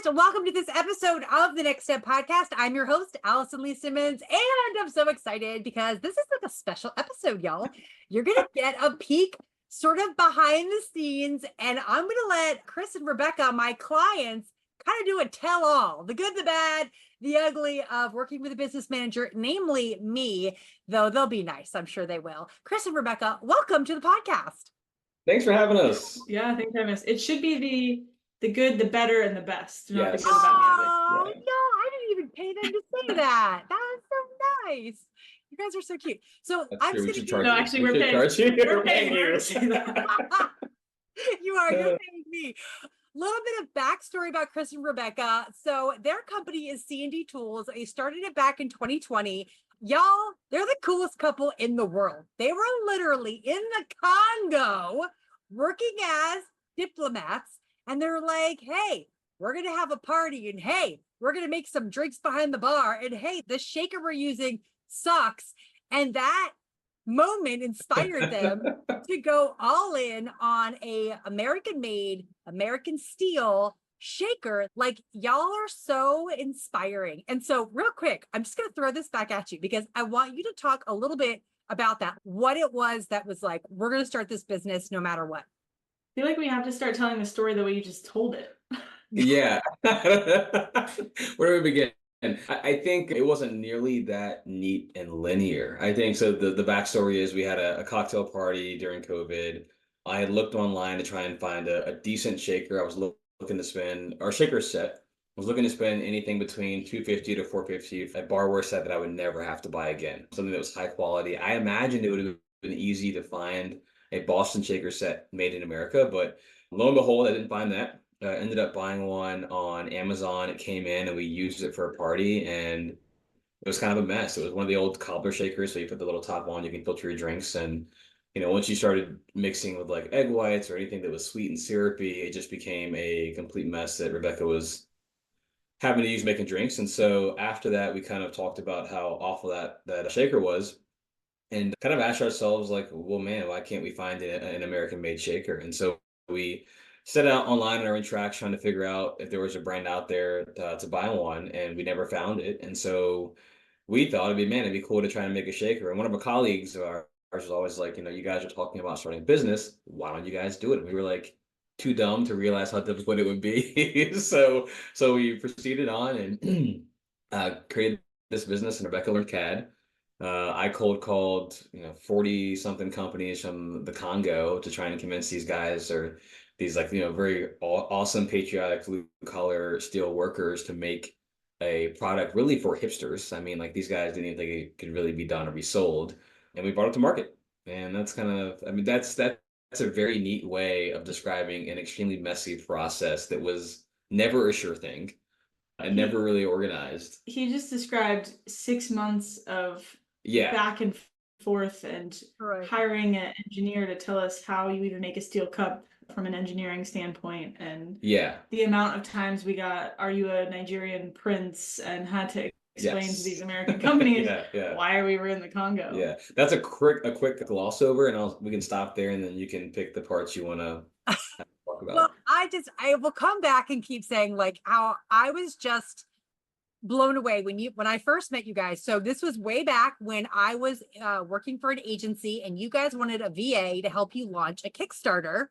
and welcome to this episode of the Next Step Podcast. I'm your host, Allison Lee Simmons, and I'm so excited because this is like a special episode, y'all. You're going to get a peek sort of behind the scenes, and I'm going to let Kris and Rebecca, my clients, kind of do a tell-all, the good, the bad, the ugly of working with a business manager, namely me, though they'll be nice. I'm sure they will. Kris and Rebecca, welcome to the podcast. Thanks for having us. Yeah, thanks for having us. It should be the good, the better, and the best. Not the Yes. good, the bad, and the ugly. Oh, no, I didn't even pay them to say that. That was so nice. You guys are so cute. So That's I'm true. just We going should to No, charge actually, you. we're We should paying- charge you. we're paying you to say that. you're paying me. A little bit of backstory about Kris and Rebecca. So their company is C&D Tools. They started it back in 2020. Y'all, they're the coolest couple in the world. They were literally in the Congo working as diplomats. And they're like, hey, we're going to have a party. And hey, we're going to make some drinks behind the bar. And hey, the shaker we're using sucks. And that moment inspired them to go all in on a American made, American steel shaker. Like, y'all are so inspiring. And so real quick, I'm just going to throw this back at you because I want you to talk a little bit about that, what it was that was like, we're going to start this business no matter what. I feel like we have to start telling the story the way you just told it. Yeah. Where do we begin? I think it wasn't nearly that neat and linear. I think so. The backstory is we had a cocktail party during COVID. I had looked online to try and find a decent shaker. I was looking to spend our shaker set. I was looking to spend anything between $250 to $450, a barware set that I would never have to buy again. Something that was high quality. I imagined it would have been easy to find a Boston shaker set made in America, but lo and behold, I didn't find that. Ended up buying one on Amazon. It came in and we used it for a party, and it was kind of a mess. It was one of the old cobbler shakers, so you put the little top on, you can filter your drinks. And once you started mixing with like egg whites or anything that was sweet and syrupy, it just became a complete mess that Rebecca was having to use making drinks. And so after that, we kind of talked about how awful that shaker was, and kind of asked ourselves like, well, man, why can't we find an American-made shaker? And so we set out online in our own tracks trying to figure out if there was a brand out there to buy one, and we never found it. And so we thought it'd be cool to try and make a shaker. And one of our colleagues of ours was always like, you guys are talking about starting a business. Why don't you guys do it? And we were like too dumb to realize how difficult it would be. So we proceeded on and created this business, and Rebecca learned CAD. I cold called 40 something companies from the Congo to try and convince these guys, or these like very awesome patriotic blue collar steel workers, to make a product really for hipsters. I mean, like, these guys didn't even think it could really be done or be sold, and we brought it to market. And that's kind of, that's a very neat way of describing an extremely messy process that was never a sure thing and never really organized. He just described 6 months of back and forth and hiring an engineer to tell us how you even make a steel cup from an engineering standpoint, and the amount of times we got, are you a Nigerian prince, and had to explain to these American companies why we were in the Congo. Yeah, that's a quick gloss over, and we can stop there, and then you can pick the parts you want to talk about. Well, I will come back and keep saying like how I was just blown away when I first met you guys. So this was way back when I was working for an agency, and you guys wanted a VA to help you launch a Kickstarter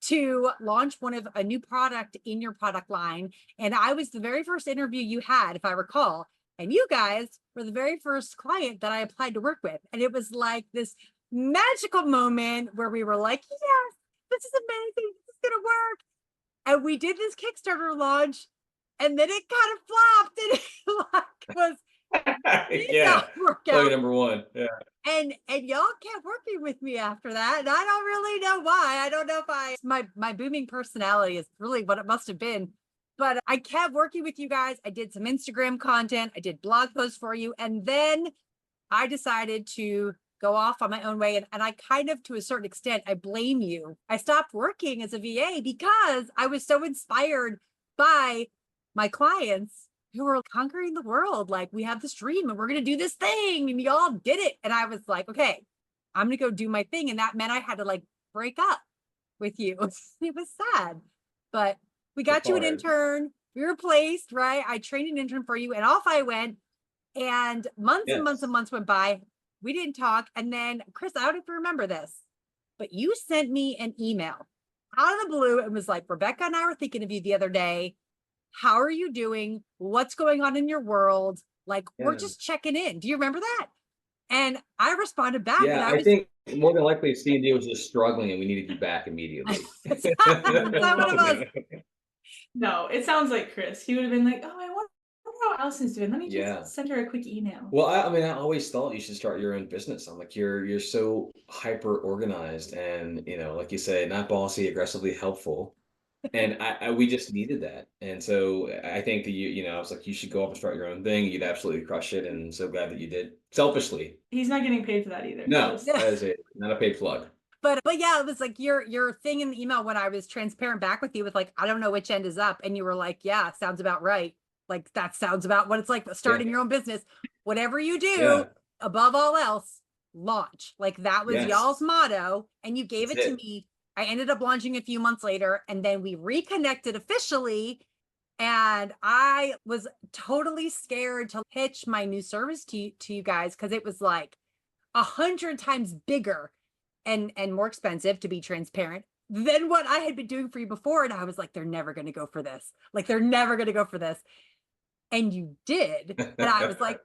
to launch a new product in your product line. And I was the very first interview you had, if I recall. And you guys were the very first client that I applied to work with. And it was like this magical moment where we were like, yes, this is amazing. This is going to work. And we did this Kickstarter launch, and then it kind of flopped, and it was play number one. And y'all kept working with me after that, and I don't really know why. I don't know if my booming personality is really what it must have been, but I kept working with you guys. I did some Instagram content, I did blog posts for you, and then I decided to go off on my own way. And I kind of, to a certain extent, I blame you. I stopped working as a VA because I was so inspired by my clients who were conquering the world. Like, we have this dream and we're going to do this thing, and y'all did it. And I was like, okay, I'm going to go do my thing. And that meant I had to like break up with you. It was sad, but we got you an intern. we were placed, right? I trained an intern for you and off I went. And months and months and months went by. We didn't talk. And then, Kris, I don't know if you remember this, but you sent me an email out of the blue and was like, Rebecca and I were thinking of you the other day. How are you doing? What's going on in your world? Like, we're just checking in. Do you remember that? And I responded back. Yeah, I think more than likely C&D was just struggling and we needed you back immediately. It's not one of us. No, it sounds like Kris. He would have been like, oh, I wonder how Allison's doing. Let me just send her a quick email. Well, I mean, I always thought you should start your own business. I'm like, you're so hyper organized and, you know, like you say, not bossy, aggressively helpful. And we just needed that. And so I think that you know, I was like, you should go off and start your own thing. You'd absolutely crush it. And so glad that you did. Selfishly. He's not getting paid for that either. No, that is it. Not a paid plug. But yeah, it was like your thing in the email when I was transparent back with you with like, I don't know which end is up. And you were like, yeah, sounds about right. Like that sounds about what it's like starting your own business. Whatever you do, above all else, launch. Like that was y'all's motto. And you gave it to me. I ended up launching a few months later and then we reconnected officially. And I was totally scared to pitch my new service to you guys because it was like 100 times bigger and more expensive, to be transparent, than what I had been doing for you before. And I was like, they're never going to go for this. Like, they're never going to go for this. And you did. And I was like,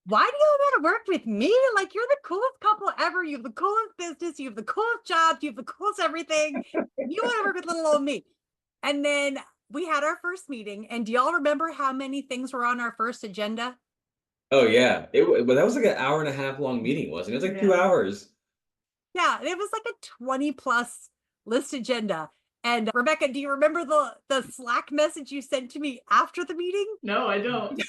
why do you want to work with me? Like, you're the coolest couple ever. You have the coolest business. You have the coolest jobs. You have the coolest everything. You want to work with little old me. And then we had our first meeting. And do y'all remember how many things were on our first agenda? Oh, yeah. But that was like an 1.5 hour long meeting, wasn't it? It was like 2 hours. Yeah, it was like a 20+ list agenda. And Rebecca, do you remember the Slack message you sent to me after the meeting? No, I don't.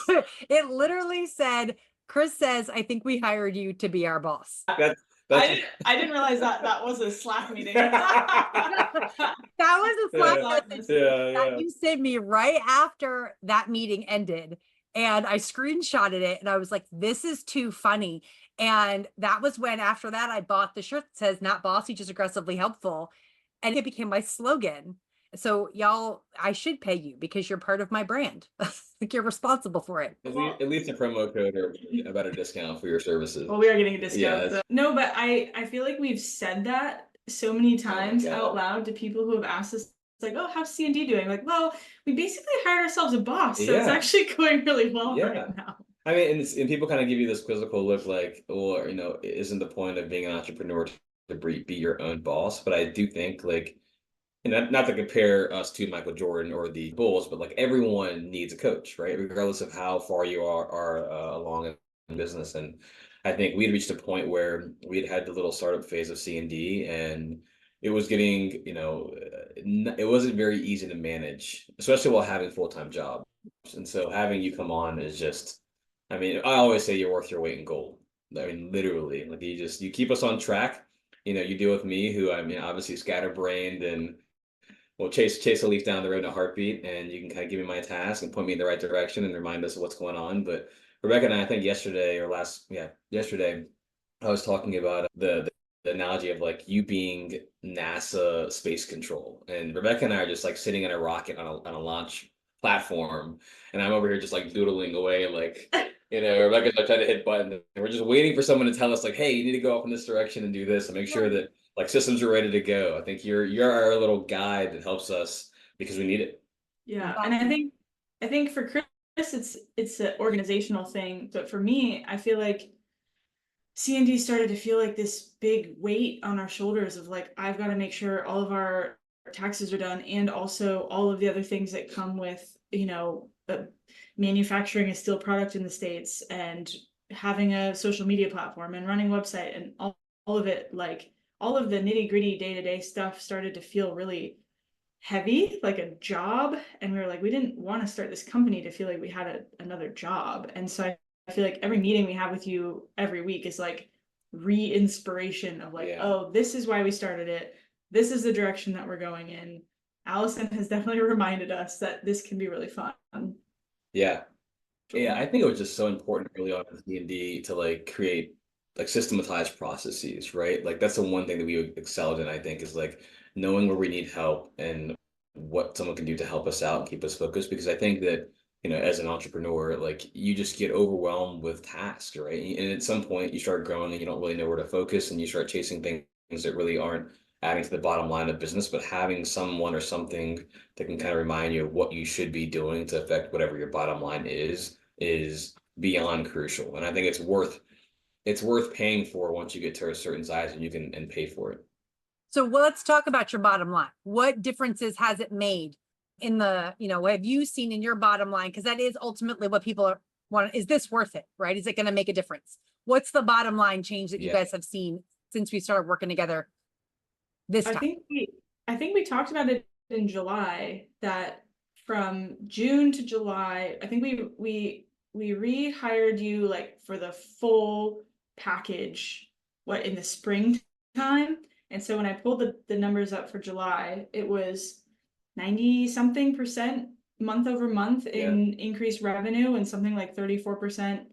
It literally said, Kris says, I think we hired you to be our boss. I didn't realize that was a Slack meeting. That was a Slack message that you sent me right after that meeting ended. And I screenshotted it and I was like, this is too funny. And that was when, after that, I bought the shirt that says, not bossy, just aggressively helpful. And it became my slogan. So y'all, I should pay you because you're part of my brand. Like, you're responsible for it. At least a promo code or a better discount for your services. Well, we are getting a discount. Yeah, no, but I feel like we've said that so many times out loud to people who have asked us, like, oh, how's C&D doing? Like, well, we basically hired ourselves a boss. So it's actually going really well right now. I mean, and people kind of give you this quizzical look like, well, you know, isn't the point of being an entrepreneur to be your own boss? But I do think, like, and not to compare us to Michael Jordan or the Bulls, but like everyone needs a coach, right? Regardless of how far you are along in business. And I think we'd reached a point where we'd had the little startup phase of C&D and it was getting, you know, it wasn't very easy to manage, especially while having full-time jobs. And so having you come on is just, I mean, I always say you're worth your weight in gold. I mean, literally, like you keep us on track. You know, you deal with me, who, I mean, obviously scatterbrained and will chase a leaf down the road in a heartbeat, and you can kind of give me my task and point me in the right direction and remind us of what's going on. But Rebecca and I think yesterday, I was talking about the analogy of like you being NASA space control, and Rebecca and I are just like sitting in a rocket on a launch platform, and I'm over here just like doodling away, like, you know, Rebecca's like trying to hit buttons, and we're just waiting for someone to tell us like, hey, you need to go up in this direction and do this and make sure that like systems are ready to go. I think you're our little guide that helps us because we need it. Yeah, and I think for Kris, it's an organizational thing, but for me, I feel like C&D started to feel like this big weight on our shoulders of like, I've got to make sure all of our taxes are done, and also all of the other things that come with, you know, manufacturing a steel product in the States and having a social media platform and running a website and all of it. Like, all of the nitty-gritty day-to-day stuff started to feel really heavy, like a job. And we were like, we didn't want to start this company to feel like we had another job. And so I feel like every meeting we have with you every week is like re-inspiration of like, oh, this is why we started it. This is the direction that we're going in. Allison has definitely reminded us that this can be really fun. Yeah. Yeah, I think it was just so important early on with D&D to like create like systematized processes, right? Like that's the one thing that we excelled in, I think, is like knowing where we need help and what someone can do to help us out and keep us focused, because I think that, as an entrepreneur, like you just get overwhelmed with tasks, right? And at some point you start growing and you don't really know where to focus, and you start chasing things that really aren't adding to the bottom line of business. But having someone or something that can kind of remind you of what you should be doing to affect whatever your bottom line is beyond crucial. And I think it's worth paying for once you get to a certain size and you can and pay for it. So let's talk about your bottom line. What differences has it made in what have you seen in your bottom line? Because that is ultimately what people want. Is this worth it, right? Is it going to make a difference? What's the bottom line change that you guys have seen since we started working together this time? I think we talked about it in July, that from June to July, I think we rehired you like for the full package, in the springtime. And so when I pulled the numbers up for July, it was 90 something percent month over month in increased revenue, and something like 34%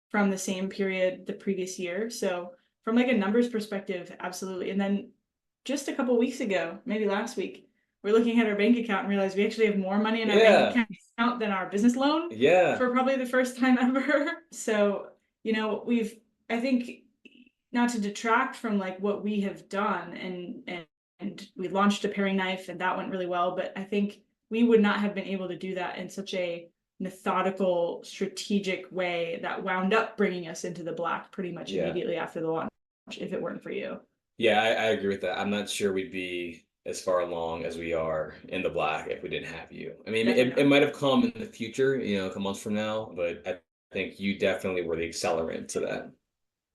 from the same period the previous year. So from like a numbers perspective, absolutely. And then just a couple weeks ago, maybe last week, we're looking at our bank account and realize we actually have more money in our bank account than our business loan for probably the first time ever. So, I think, not to detract from like what we have done, and we launched a paring knife and that went really well, but I think we would not have been able to do that in such a methodical, strategic way that wound up bringing us into the black pretty much immediately after the launch, if it weren't for you. Yeah, I agree with that. I'm not sure we'd be as far along as we are in the black if we didn't have you. I mean, it might have come in the future, a couple months from now, but I think you definitely were the accelerant to that.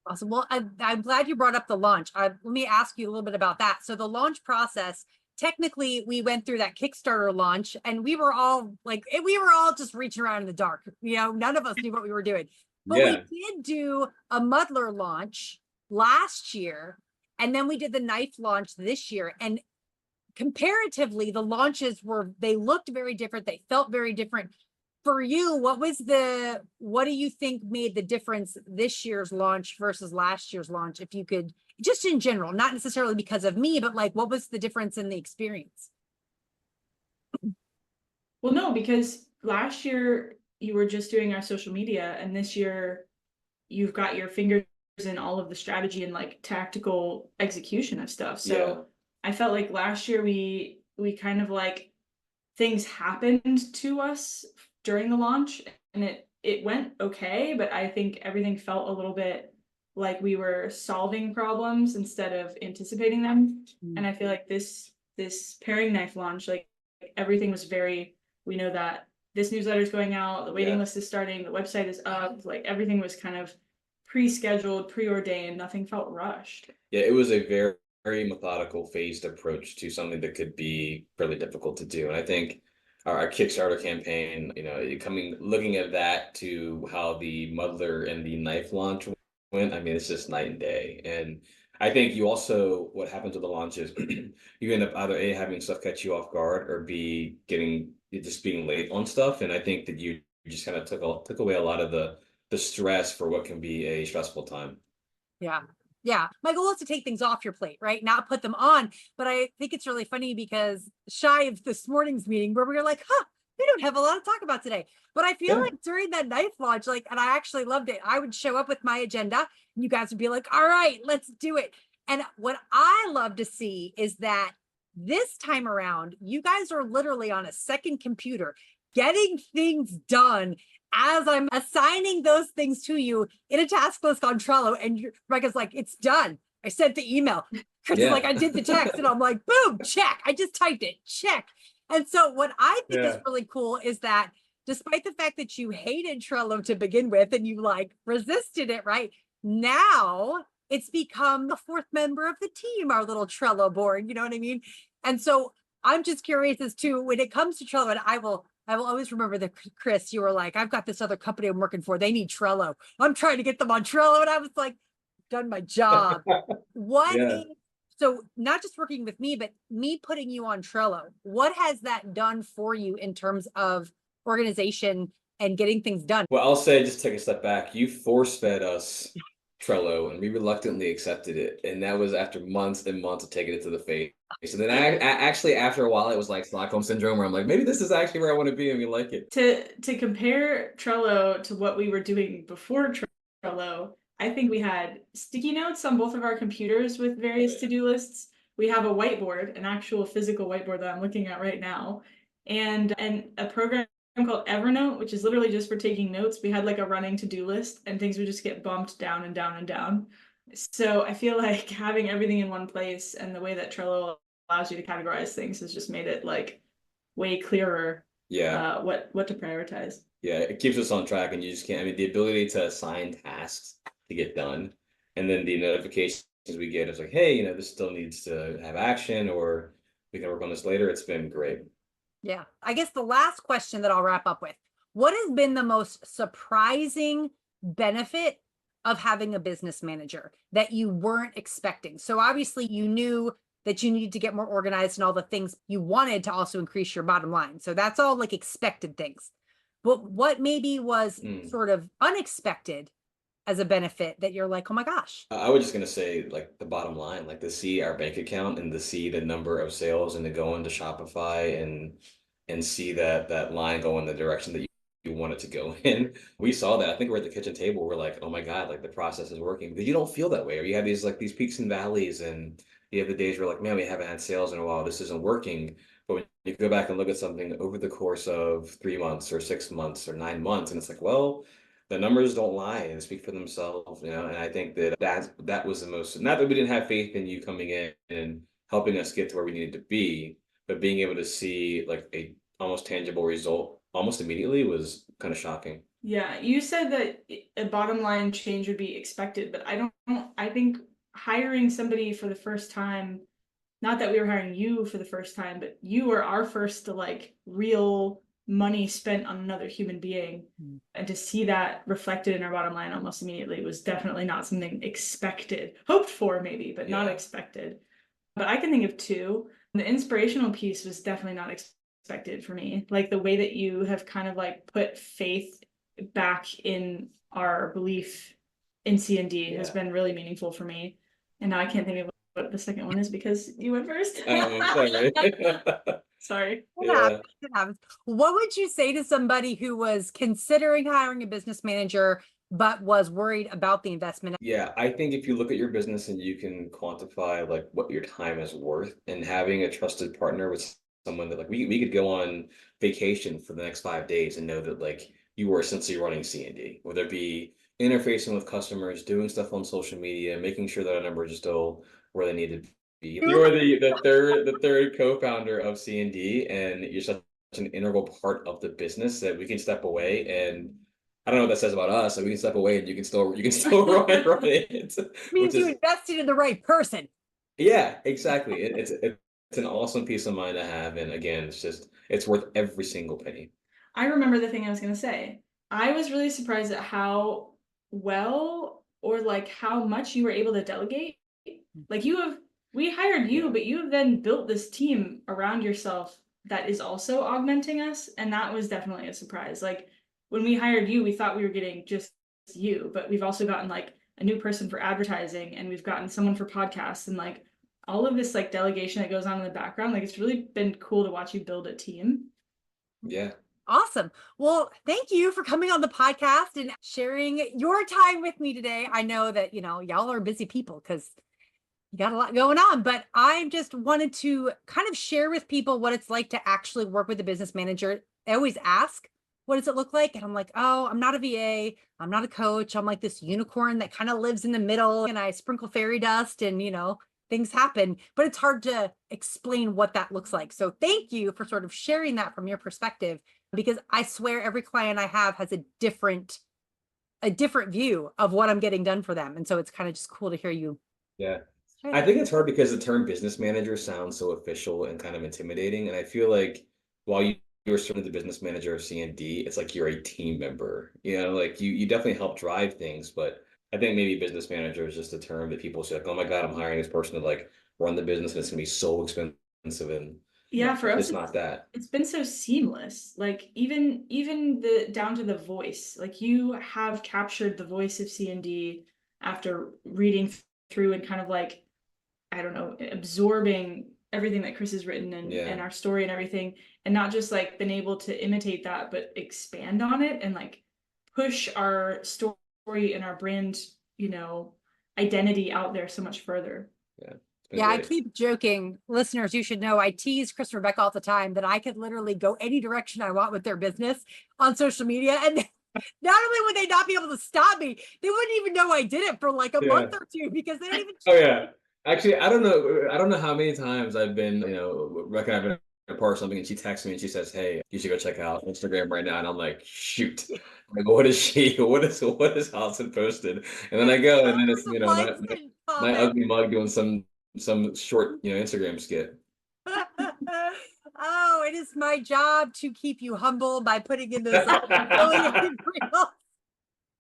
Awesome. Well, I'm glad you brought up the launch. Let me ask you a little bit about that. So the launch process, technically, we went through that Kickstarter launch, and we were all just reaching around in the dark. None of us knew what we were doing. But we did do a muddler launch last year, and then we did the knife launch this year. And comparatively, the launches they looked very different. They felt very different. For you, what do you think made the difference this year's launch versus last year's launch? If you could, just in general, not necessarily because of me, but like, what was the difference in the experience? Well, no, because last year you were just doing our social media, and this year you've got your fingers in all of the strategy and like tactical execution of stuff. So I felt like last year we kind of like, things happened to us during the launch, and it went okay, but I think everything felt a little bit like we were solving problems instead of anticipating them. And I feel like this paring knife launch, like everything was we know that this newsletter is going out, the waiting list is starting, the website is up, like everything was kind of pre-scheduled, preordained, nothing felt rushed. Yeah, it was a very, very methodical, phased approach to something that could be fairly difficult to do. And I think our Kickstarter campaign, looking at that to how the muddler and the knife launch went, I mean, it's just night and day. And I think what happens with the launch is you end up either A, having stuff catch you off guard, or B, being late on stuff. And I think that you just kind of took away a lot of the stress for what can be a stressful time. Yeah. Yeah. My goal is to take things off your plate, right? Not put them on. But I think it's really funny because shy of this morning's meeting where we were like, we don't have a lot to talk about today. But I feel like during that knife launch, and I actually loved it. I would show up with my agenda and you guys would be like, all right, let's do it. And what I love to see is that this time around, you guys are literally on a second computer getting things done as I'm assigning those things to you in a task list on Trello. And Rebecca's like, it's done. I sent the email. Kris is like, I did the text. And I'm like, boom, check. I just typed it, check. And so what I think is really cool is that despite the fact that you hated Trello to begin with and you resisted it, right? Now it's become the fourth member of the team, our little Trello board, you know what I mean? And so I'm just curious as to when it comes to Trello, and I will always remember that, Kris, you were like, I've got this other company I'm working for. They need Trello. I'm trying to get them on Trello. And I was like, done my job. So not just working with me, but me putting you on Trello, what has that done for you in terms of organization and getting things done? Well, I'll say, just take a step back. You force-fed us Trello, and we reluctantly accepted it. And that was after months and months of taking it to the face. And then actually, after a while, it was like Stockholm syndrome, where I'm like, maybe this is actually where I want to be, and we like it. To compare Trello to what we were doing before Trello, I think we had sticky notes on both of our computers with various to-do lists. We have a whiteboard, an actual physical whiteboard that I'm looking at right now, and a program called Evernote, which is literally just for taking notes. We had like a running to-do list, and things would just get bumped down and down and down. So I feel like having everything in one place and the way that Trello allows you to categorize things has just made it like way clearer what to prioritize. Yeah, it keeps us on track, and you just can't. I mean, the ability to assign tasks to get done, and then the notifications we get is like, hey, this still needs to have action, or we can work on this later. It's been great. Yeah. I guess the last question that I'll wrap up with, what has been the most surprising benefit of having a business manager that you weren't expecting? So obviously you knew that you needed to get more organized and all the things you wanted to also increase your bottom line. So that's all like expected things. But what maybe was sort of unexpected as a benefit that you're like, oh my gosh? I was just going to say, like, the bottom line, like to see our bank account and to see the number of sales and to go into Shopify and see that line go in the direction that you want it to go in. We saw that. I think we're at the kitchen table. We're like, oh my God, like the process is working. Because you don't feel that way. Or you have these peaks and valleys, and you have the days where like, man, we haven't had sales in a while. This isn't working. But when you go back and look at something over the course of 3 months or 6 months or 9 months, and it's like, well, the numbers don't lie and speak for themselves, and I think that was the most, not that we didn't have faith in you coming in and helping us get to where we needed to be, but being able to see like a almost tangible result almost immediately was kind of shocking. Yeah, you said that a bottom line change would be expected, but I think hiring somebody for the first time, not that we were hiring you for the first time, but you were our first like real money spent on another human being, and to see that reflected in our bottom line almost immediately was definitely not something expected. Hoped for maybe, but not expected. But I can think of two. The inspirational piece was definitely not expected for me. Like the way that you have kind of like put faith back in our belief in C&D has been really meaningful for me. And now I can't think of what the second one is because you went first. Sorry. Sorry. It happens. What would you say to somebody who was considering hiring a business manager but was worried about the investment? Yeah, I think if you look at your business and you can quantify like what your time is worth, and having a trusted partner with someone that like we could go on vacation for the next 5 days and know that like you were essentially running C&D, whether it be interfacing with customers, doing stuff on social media, making sure that our numbers are still where they need to be. You're the third co-founder of C&D, and you're such an integral part of the business that we can step away, and I don't know what that says about us. So we can step away and you can still run it. Means you invested in the right person. Yeah, exactly. It's an awesome peace of mind to have, and again, it's worth every single penny. I remember the thing I was gonna say. I was really surprised at how well or like how much you were able to delegate. Like we hired you, but you have then built this team around yourself that is also augmenting us, and that was definitely a surprise. Like when we hired you, we thought we were getting just you, but we've also gotten like a new person for advertising, and we've gotten someone for podcasts, and like all of this like delegation that goes on in the background. Like it's really been cool to watch you build a team. Yeah. Awesome. Well, thank you for coming on the podcast and sharing your time with me today. I know that, y'all are busy people because you got a lot going on, but I just wanted to kind of share with people what it's like to actually work with a business manager. They always ask, what does it look like? And I'm like, oh, I'm not a VA. I'm not a coach. I'm like this unicorn that kind of lives in the middle, and I sprinkle fairy dust and, things happen, but it's hard to explain what that looks like. So thank you for sort of sharing that from your perspective, because I swear every client I have has a different view of what I'm getting done for them. And so it's kind of just cool to hear you. Yeah. I think it's hard because the term business manager sounds so official and kind of intimidating. And I feel like while you're certainly the business manager of C&D, it's like you're a team member, like you definitely help drive things, but I think maybe business manager is just a term that people say like, oh my God, I'm hiring this person to like run the business and it's gonna be so expensive. And yeah, for us, it's not that. It's been so seamless. Like even the down to the voice, like you have captured the voice of C&D after reading through and kind of like, I don't know, absorbing everything that Kris has written and our story and everything, and not just like been able to imitate that, but expand on it and like push our story and our brand, identity out there so much further. Yeah, great. I keep joking, listeners, you should know I tease Kris and Rebecca all the time that I could literally go any direction I want with their business on social media. And not only would they not be able to stop me, they wouldn't even know I did it for like a month or two because they don't even. Oh yeah. Actually, I don't know how many times I've been, Rebecca and I've been part of something and she texts me and she says, "Hey, you should go check out Instagram right now." And I'm like, shoot. Like, what is what is Allison posted? And then I go and then it's, my ugly mug doing some short, Instagram skit. Oh, it is my job to keep you humble by putting in this affiliated reels.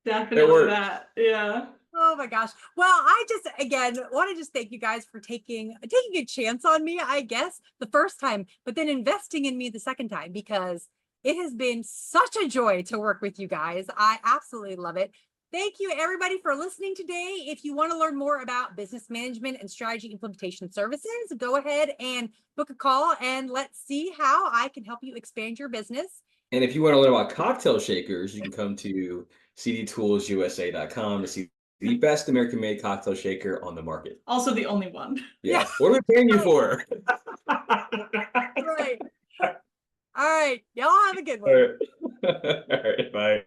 Definitely that. Yeah. Oh my gosh. Well, I just again want to just thank you guys for taking a chance on me, I guess, the first time, but then investing in me the second time, because it has been such a joy to work with you guys. I absolutely love it. Thank you, everybody, for listening today. If you want to learn more about business management and strategy implementation services, go ahead and book a call and let's see how I can help you expand your business. And if you want to learn about cocktail shakers, you can come to cdtoolsusa.com to see the best American-made cocktail shaker on the market. Also the only one. Yeah. What are we paying you for? Right. All right. Y'all have a good one. All right. All right. Bye.